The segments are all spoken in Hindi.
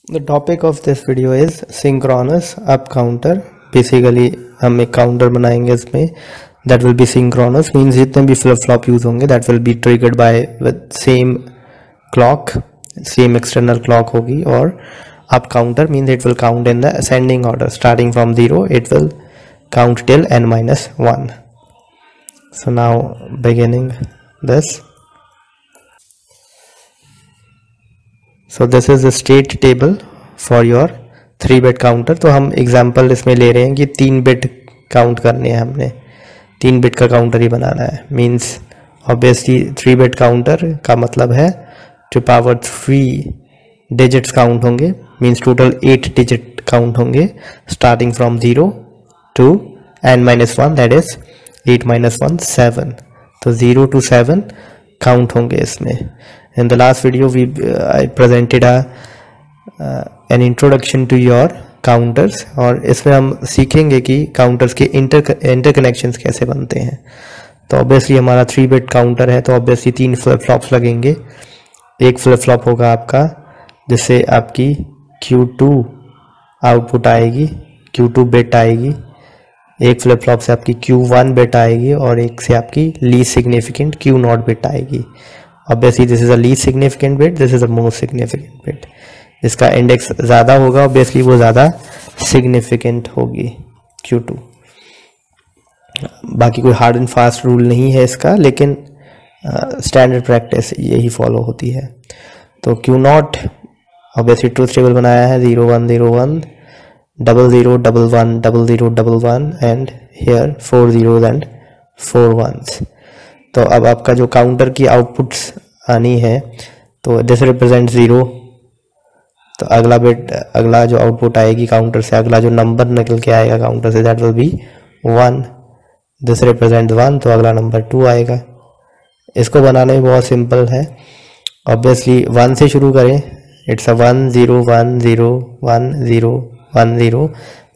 The topic of this video is synchronous up counter. Basically हम एक काउंटर बनाएंगे इसमें that will be synchronous, means जितने भी फ्लिप फ्लॉप यूज होंगे that will be triggered by with same clock, same external clock होगी. और up counter means it will count in the ascending order, starting from 0 it will count till n-1. So now beginning this. So this is the state table for your 3-bit counter. तो हम एग्जाम्पल इसमें ले रहे हैं कि 3 बिट काउंट करने हैं, हमने 3 बिट का काउंटर ही बनाना है. मीन्स ऑब्वियसली 3 बिट काउंटर का मतलब है टू पावर 3 डिजिट्स काउंट होंगे. मीन्स टोटल 8 डिजिट काउंट होंगे starting from 0 to n-1, that is 8-1 7. तो 0 to 7 काउंट होंगे इसमें. In the last video I presented an introduction to your counters, और इसमें हम सीखेंगे कि काउंटर्स के इंटरकनेक्शंस कैसे बनते हैं. तो ऑब्वियसली हमारा 3 बिट काउंटर है तो ऑब्वियसली 3 फ्लिप फ्लॉप्स लगेंगे. एक फ्लिप फ्लॉप होगा आपका जिससे आपकी Q2 आउटपुट आएगी, Q2 बिट आएगी. एक फ्लिप फ्लॉप से आपकी Q1 बिट आएगी और एक से आपकी लीस्ट सिग्निफिकेंट Q0 बिट आएगी. Obviously this is a least significant bit, this is the most significant bit. जिसका इंडेक्स ज़्यादा होगा ऑब्वियसली वो ज़्यादा सिग्निफिकेंट होगी Q2. बाकी कोई हार्ड एंड फास्ट रूल नहीं है इसका, लेकिन स्टैंडर्ड प्रैक्टिस यही फॉलो होती है. तो Q0 ऑब्वियसली ट्रूथ टेबल बनाया है 0 1 0 1 0 0 1 1 0 0 1 1 and here 4 zeros and 4 ones. तो अब आपका जो काउंटर की आउटपुट्स आनी है तो दिस रिप्रेजेंट 0. तो अगला जो आउटपुट आएगी काउंटर से, अगला जो नंबर निकल के आएगा counter say that will be 1. This represent 1, तो अगला नंबर 2 आएगा. इसको बनाने में बहुत सिंपल है. ऑब्वियसली 1 से शुरू करें. इट्स अ 1 0 1 0 1 0 1 0,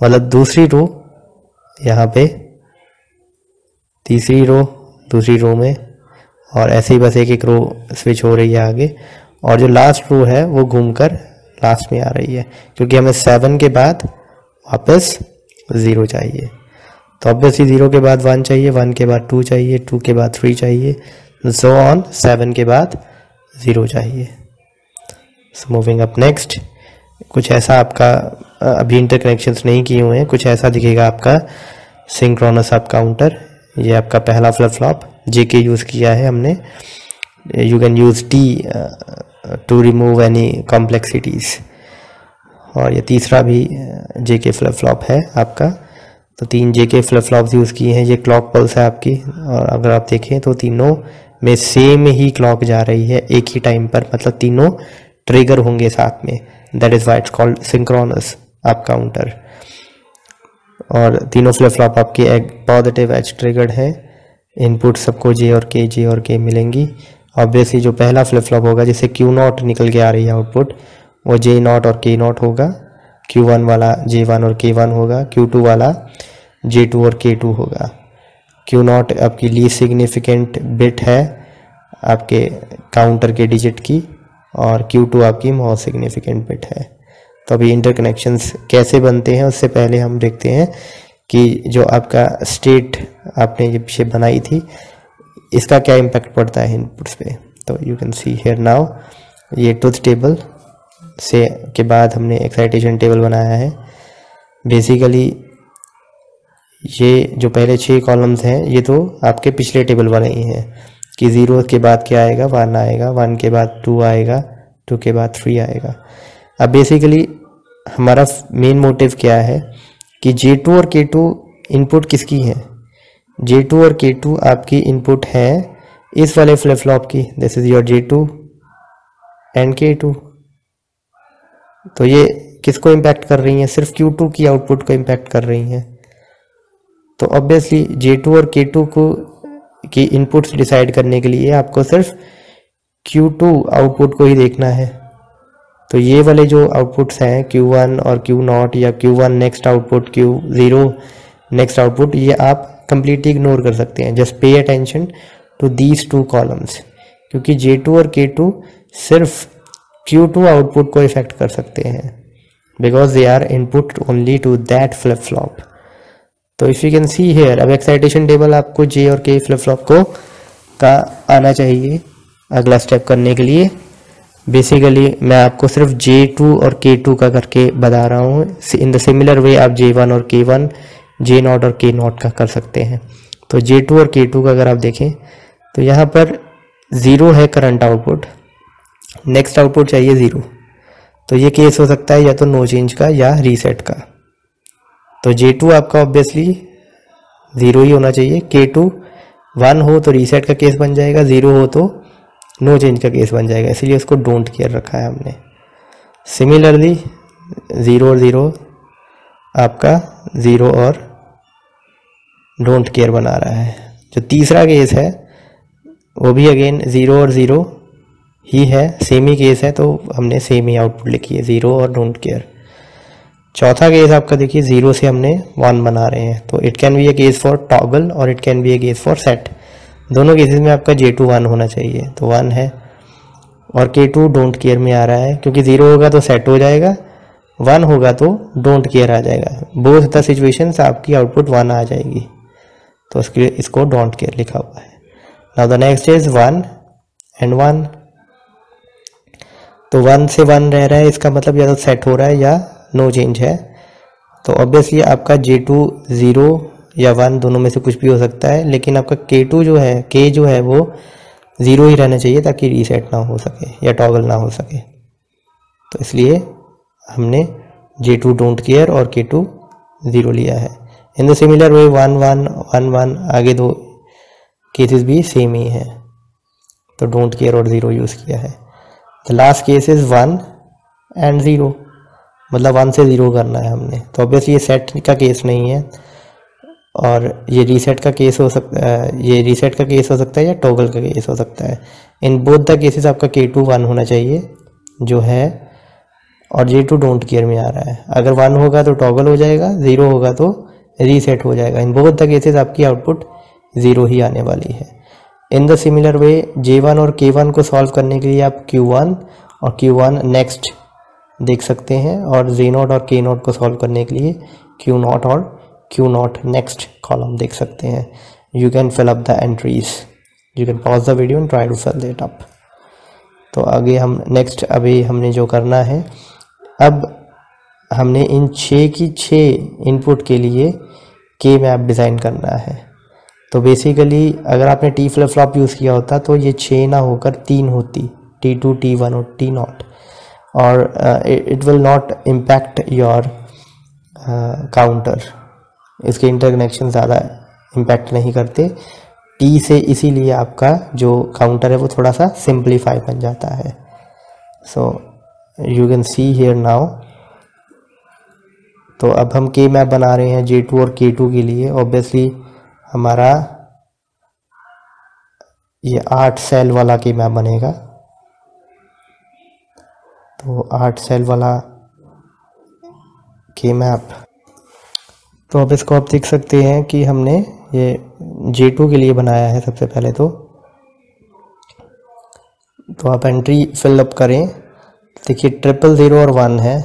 मतलब दूसरी रो यहाँ पे, तीसरी रो दूसरी रो में, और ऐसे ही बस एक रो स्विच हो रही है आगे. और जो लास्ट रो है वो घूमकर लास्ट में आ रही है क्योंकि हमें 7 के बाद वापस 0 चाहिए. तो ऑब्वियसली 0 के बाद 1 चाहिए, 1 के बाद 2 चाहिए, 2 के बाद 3 चाहिए, सो ऑन. 7 के बाद 0 चाहिए. So moving up next. कुछ ऐसा आपका अभी इंटरकनेक्शंस नहीं किए हुए हैं, कुछ ऐसा दिखेगा आपका सिंक्रोनस अप काउंटर. ये आपका पहला फ्लिप फ्लॉप JK यूज़ किया है हमने. You can use T to remove any complexities. और ये तीसरा भी JK फ्लिप फ्लॉप है आपका. तो 3 JK फ्लिप फ्लॉप्स यूज़ किए हैं. ये क्लॉक पल्स है आपकी, और अगर आप देखें तो तीनों में सेम ही क्लॉक जा रही है एक ही टाइम पर, मतलब तीनों ट्रिगर होंगे साथ में. That is why it's called synchronous up counter. और तीनों फ्लिप फ्लॉप आपके एक पॉजिटिव एज ट्रिगर्ड है. इनपुट सबको J और K मिलेंगी. ऑब्वियसली जो पहला फ्लिप फ्लॉप होगा जिससे Q0 निकल के आ रही है आउटपुट, वो J0 और K0 होगा. Q1 वाला J1 और K1 होगा. Q2 वाला J2 और K2 होगा. Q0 आपकी लीस्ट सिग्निफिकेंट बिट है आपके काउंटर के डिजिट की, और Q2 आपकी मोस्ट सिग्निफिकेंट बिट है. तो अभी इंटरकनेक्शंस कैसे बनते हैं उससे पहले हम देखते हैं कि जो आपका स्टेट आपने ये पीछे बनाई थी इसका क्या इम्पैक्ट पड़ता है इनपुट्स पे. तो you can see here now, ये ट्रूथ टेबल से के बाद हमने एक्साइटेशन टेबल बनाया है. बेसिकली ये जो पहले 6 कॉलम्स हैं ये तो आपके पिछले टेबल बने ही हैं कि 0 के बाद क्या आएगा, 1 आएगा, 1 के बाद 2 आएगा, 2 के बाद 3 आएगा. अब बेसिकली हमारा मेन मोटिव क्या है कि J2 और K2 इनपुट किसकी है. J2 और K2 आपकी इनपुट है इस वाले फ्लिप फ्लॉप की. This is your J2 and K2. तो ये किसको इम्पैक्ट कर रही हैं, सिर्फ Q2 की आउटपुट को इम्पैक्ट कर रही हैं. तो ऑब्वियसली J2 और K2 को की इनपुट्स डिसाइड करने के लिए आपको सिर्फ Q2 आउटपुट को ही देखना है. तो ये वाले जो आउटपुट्स हैं Q1 और Q0, या Q1 next output, Q0 next output, ये आप कंप्लीटली इग्नोर कर सकते हैं. Just pay attention to these 2 columns, क्योंकि J2 और K2 सिर्फ Q2 आउटपुट को इफेक्ट कर सकते हैं. because they are input only to that flip flop. तो if you can see here, अब एक्साइटेशन टेबल आपको J और K फ्लिप फ्लॉप को का आना चाहिए अगला स्टेप करने के लिए। बेसिकली मैं आपको सिर्फ J2 और K2 का करके बता रहा हूँ। इन द सिमिलर वे आप J1 और K1, J0 और K0 का कर सकते हैं। तो J2 और K2 का अगर आप देखें तो यहाँ पर 0 है करंट आउटपुट, नेक्स्ट आउटपुट चाहिए 0। तो ये केस हो सकता है या तो नो चेंज का या रीसेट का। तो J2 आपका ऑब्वियसली 0 ही होना चाहिए, K2 1 हो तो रीसेट का केस बन जाएगा, 0 हो तो नो चेंज का केस बन जाएगा, इसीलिए उसको डोंट केयर रखा है हमने। सिमिलरली 0 और 0 आपका 0 और डोंट केयर बना रहा है। जो तीसरा केस है वो भी अगेन 0 और 0 ही है, सेम ही केस है, तो हमने सेम ही आउटपुट लिखी है, 0 और डोंट केयर। चौथा केस आपका देखिए 0 से हमने 1 बना रहे हैं, तो it can be a case for toggle और it can be a case for set. दोनों केसेस में आपका J2 1 होना चाहिए, तो 1 है, और K2 डोंट केयर में आ रहा है क्योंकि 0 होगा तो सेट हो जाएगा, 1 होगा तो डोंट केयर आ जाएगा। बोथ द सिचुएशंस आपकी आउटपुट 1 आ जाएगी, तो इसको डोंट केयर लिखा हुआ है। Now the next is 1 and 1। तो 1 से 1 रह रहा है, इसका मतलब या तो सेट हो रहा है या नो चेंज है। तो ऑब्वियसली आपका J2 0 या 1 दोनों में से कुछ भी हो सकता है, लेकिन आपका K2 जो है, K जो है वो 0 ही रहना चाहिए ताकि रीसेट ना हो सके या टॉगल ना हो सके। तो इसलिए हमने J2 डोंट केयर और K2 0 लिया है। इन द सिमिलर वे 1 1 1 1 आगे दो केसेस भी सेम ही है, तो डोंट केयर और 0 यूज़ किया है। The last case is 1 and 0, मतलब 1 से 0 करना है हमने। तो ऑब्वियसली ये सेट का केस नहीं है और ये रीसेट का केस हो सकता है, ये रीसेट का केस हो सकता है या टॉगल का केस हो सकता है। इन बोथ द केसेस आपका K2 1 होना चाहिए जो है, और J2 डोंट केयर में आ रहा है। अगर 1 होगा तो टॉगल हो जाएगा, 0 होगा तो रीसेट हो जाएगा। इन बोथ द केसेस आपकी आउटपुट 0 ही आने वाली है। In the similar way J1 और K1 को सॉल्व करने के लिए आप Q1 और Q1 नेक्स्ट देख सकते हैं, और J0 और K0 को सॉल्व करने के लिए Q0 और Q0 नेक्स्ट कॉलम देख सकते हैं। You can fill up the entries, you can pause the video and try to fill that up. तो आगे हम नेक्स्ट अभी हमने जो करना है, अब हमने इन 6 की 6 इनपुट के लिए K मैप डिज़ाइन करना है। तो बेसिकली अगर आपने T फ्लिप फ्लॉप यूज़ किया होता तो ये 6 ना होकर 3 होती, T2 T1 और T0, और it will not impact your counter. इसके इंटरकनेक्शन ज़्यादा इम्पैक्ट नहीं करते T से, इसीलिए आपका जो काउंटर है वो थोड़ा सा सिंप्लीफाई बन जाता है। So you can see here now. तो अब हम K मैप बना रहे हैं J2 और K2 के लिए। ऑब्वियसली हमारा ये 8 सेल वाला K मैप बनेगा, तो 8 सेल वाला K मैप। तो अब इसको आप देख सकते हैं कि हमने ये J2 के लिए बनाया है सबसे पहले। तो आप एंट्री फिल अप करें। देखिए 0 0 और 1 है,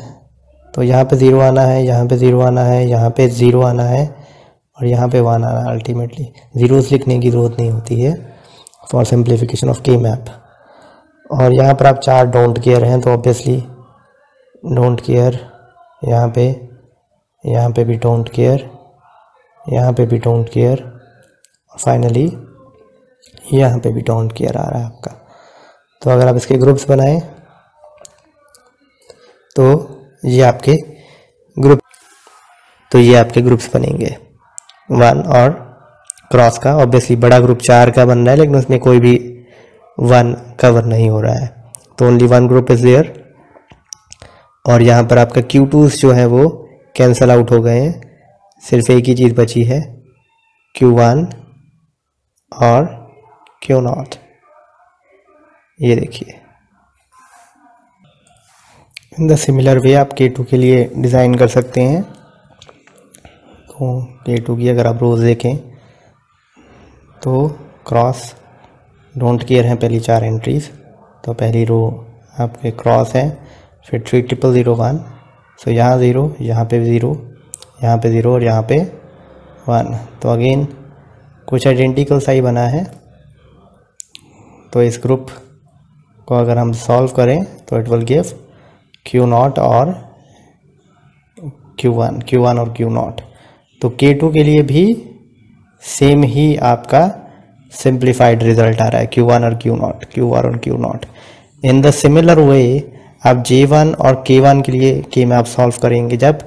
तो यहाँ पे 0 आना है, यहाँ पे 0 आना है, यहाँ पे 0 आना है, और यहाँ पे 1 आना है। अल्टीमेटली ज़ीरोस लिखने की ज़रूरत नहीं होती है for simplification of K map. और यहाँ पर आप 4 डोंट केयर हैं, तो ऑब्वियसली डोंट केयर, यहाँ पे भी डोंट केयर, यहाँ पे भी डोंट केयर, और फाइनली यहाँ पे भी डोंट केयर आ रहा है आपका। तो अगर आप इसके ग्रुप्स बनाएं तो ये आपके ग्रुप्स बनेंगे 1 और क्रॉस का। ऑब्वियसली बड़ा ग्रुप 4 का बन रहा है, लेकिन उसमें कोई भी 1 कवर नहीं हो रहा है, तो ओनली 1 ग्रुप इज देयर। और यहाँ पर आपका Q2s जो है वो कैंसल आउट हो गए हैं, सिर्फ एक ही चीज़ बची है, Q1 और Q0। ये देखिए इन द सिमिलर वे आप K2 के लिए डिज़ाइन कर सकते हैं। तो K2 की अगर आप रोज़ देखें तो क्रॉस डोंट केयर हैं पहली 4 एंट्रीज। तो पहली रो आपके क्रॉस है, फिर 3 0 0 1, सो यहाँ 0, यहाँ पे 0, यहाँ पे 0 और यहाँ पे 1। तो अगेन कुछ आइडेंटिकल सा ही बना है। तो इस ग्रुप को अगर हम सॉल्व करें तो इट विल गिव Q0 और Q1 और Q0। तो K2 के लिए भी सेम ही आपका सिंप्लीफाइड रिजल्ट आ रहा है, Q1 और Q0। In the similar way आप J1 और K1 के लिए के में आप सॉल्व करेंगे जब,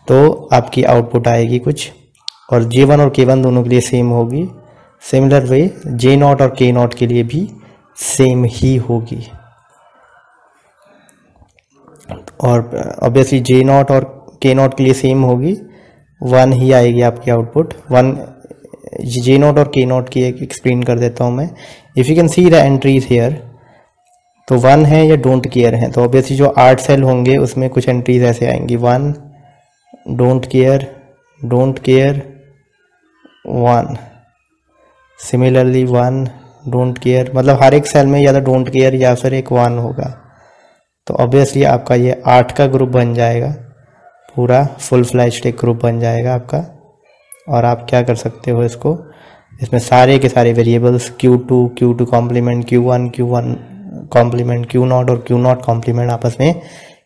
तो आपकी आउटपुट आएगी कुछ, और J1 और K1 दोनों के लिए सेम होगी। सिमिलर वे J0 और K0 के लिए भी सेम ही होगी। और ऑब्वियसली J0 और K0 के लिए सेम होगी, 1 ही आएगी आपकी आउटपुट। 1 J0 और K0 की एक एक्सप्लेन कर देता हूँ मैं। If you can see the entries here, तो 1 है या डोंट केयर है, तो ऑब्वियसली जो 8 सेल होंगे उसमें कुछ एंट्रीज ऐसे आएंगी, 1 don't care 1, similarly 1 don't care, मतलब हर एक सेल में या तो डोंट केयर या फिर एक 1 होगा। तो ऑब्वियसली आपका ये 8 का ग्रुप बन जाएगा, पूरा फुल फ्लैश्ड एक ग्रुप बन जाएगा आपका। और आप क्या कर सकते हो, इसमें सारे के सारे variables Q2 complement, Q1 complement, Q0 और Q0 कॉम्प्लीमेंट आपस में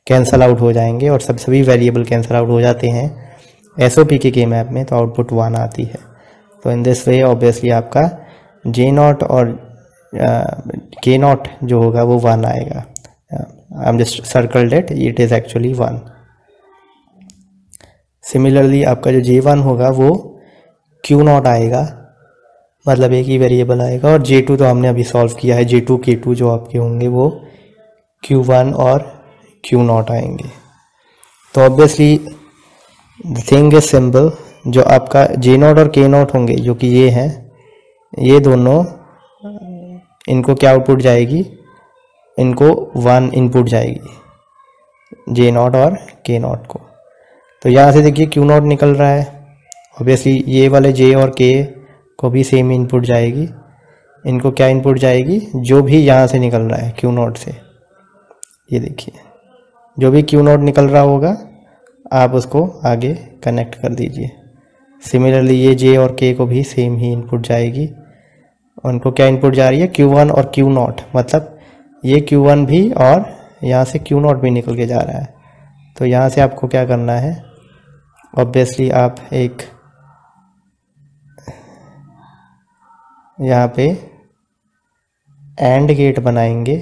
कैंसल आउट हो जाएंगे, और सभी वेरिएबल कैंसल आउट हो जाते हैं SOP के मैप में, तो आउटपुट 1 आती है। तो इन दिस वे ऑब्वियसली आपका J0 और K0 जो होगा वो 1 आएगा। I am just circled it is actually 1। Similarly आपका जो J1 होगा वो Q0 आएगा, मतलब एक ही वेरिएबल आएगा। और J2 तो हमने अभी सॉल्व किया है, J2 K2 जो आपके होंगे वो Q1 और Q0 आएंगे। तो obviously the thing is simple, जो आपका J0 और K0 होंगे जो कि ये हैं, ये दोनों, इनको क्या आउटपुट जाएगी, इनको 1 इनपुट जाएगी J0 और K0 को। तो यहाँ से देखिए Q0 निकल रहा है, ऑब्वियसली ये वाले J और K को भी सेम इनपुट जाएगी, इनको क्या इनपुट जाएगी, जो भी यहाँ से निकल रहा है Q0 से, ये देखिए जो भी Q0 निकल रहा होगा आप उसको आगे कनेक्ट कर दीजिए। सिमिलरली ये J और K को भी सेम ही इनपुट जाएगी, उनको क्या इनपुट जा रही है, Q1 और Q0, मतलब ये Q1 भी और यहाँ से Q0 भी निकल के जा रहा है। तो यहाँ से आपको क्या करना है, ऑब्वियसली आप एक यहाँ पे एंड गेट बनाएंगे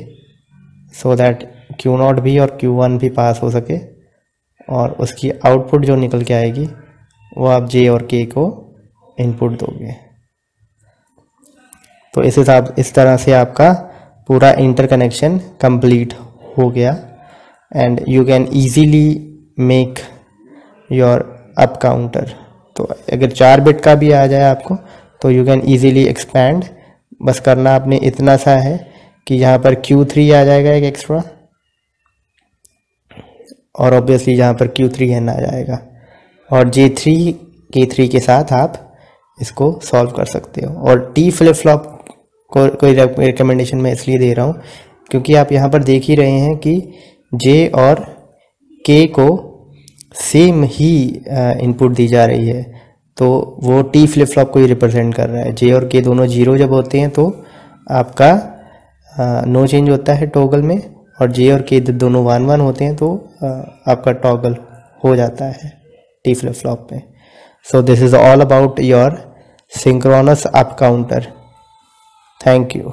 सो दैट Q0 भी और Q1 भी पास हो सके, और उसकी आउटपुट जो निकल के आएगी वो आप J और K को इनपुट दोगे। तो इस तरह से आपका पूरा इंटरकनेक्शन कंप्लीट हो गया, and you can easily make your up counter. तो अगर 4 बिट का भी आ जाए आपको तो यू कैन ईजीली एक्सपैंड, बस करना आपने इतना सा है कि यहाँ पर Q3 आ जाएगा एक एक्स्ट्रा, और ऑब्वियसली यहाँ पर Q3n आ जाएगा, और J3 K3 के साथ आप इसको सॉल्व कर सकते हो। और T फ्लिप फ्लॉप को कोई रिकमेंडेशन मैं इसलिए दे रहा हूँ क्योंकि आप यहाँ पर देख ही रहे हैं कि J और K को सेम ही इनपुट दी जा रही है, तो वो T फ्लिप फ्लॉप को ही रिप्रेजेंट कर रहा है। J और K दोनों 0 जब होते हैं तो आपका नो चेंज होता है टॉगल में, और J और K दोनों 1-1 होते हैं तो आपका टॉगल हो जाता है T फ्लिप फ्लॉप में। So this is all about your synchronous up counter. Thank you.